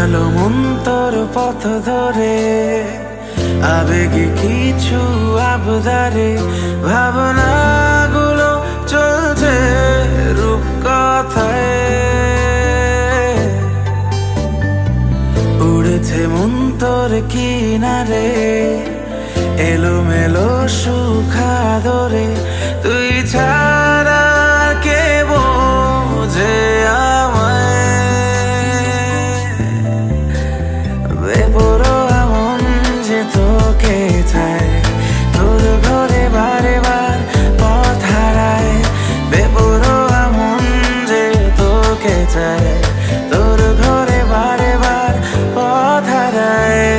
হারালো মন তোর পথ ধরে, আবেগে কিছু আবদারে, ভাবনাগুলো চলছে রূপ কথায়। উড়েছে মন তোর কিনারে, এলোমেলো সুখা ধরে, তুই ছাড়া কে বোঝে আমায়। বেপরোয়া মন যে তোকে চায়, তোর ঘরে বারে বার পথ হারায়। বেপরোয়া মন যে তোকে চায়, তোর ঘরে বারে বার পথ হারায়।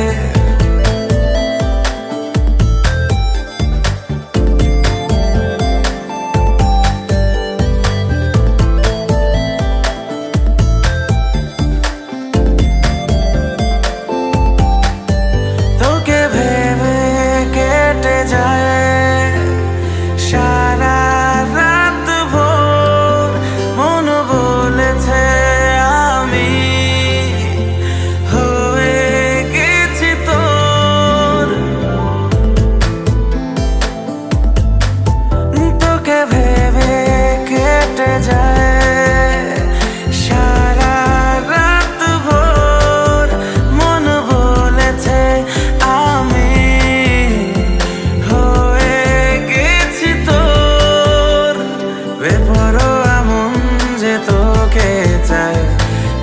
বেপরোয়া মন যে তোকে চায়,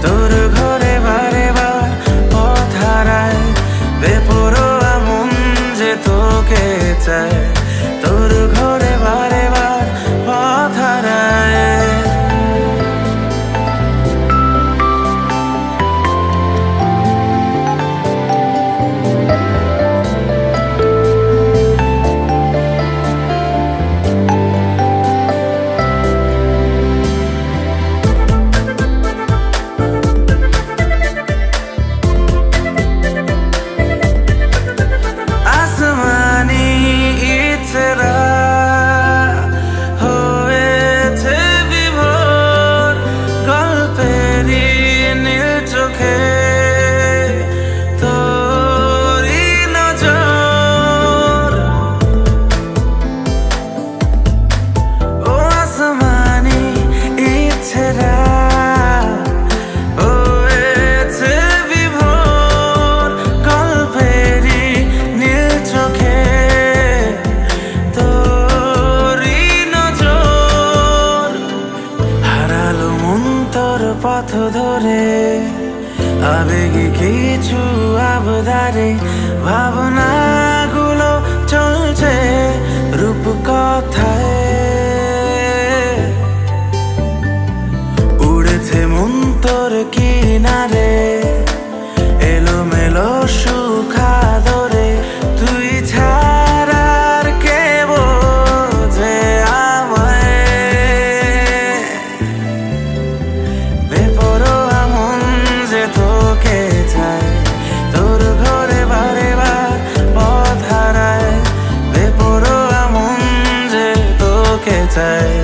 তোর ঘরে বারে বার পথ হারায়। বেপরোয়া মন যে তোকে চায়, তোর ঘরে বারে বার পথ হারায়। পথ ধরে, আবেগে কিছু আবদারে, ভাবনাগুলো চলছে রূপ কথায়। উড়েছে মন তোর কিনারে, এলোমেলো সুখা ধরে, তুই ছাড়া আর কে বোঝে আমায়। বেপরোয়া মন যে তোকে চায়, তোর ঘরে বারে বার পথ হারায়। বেপরোয়া মন যে তোকে চায়,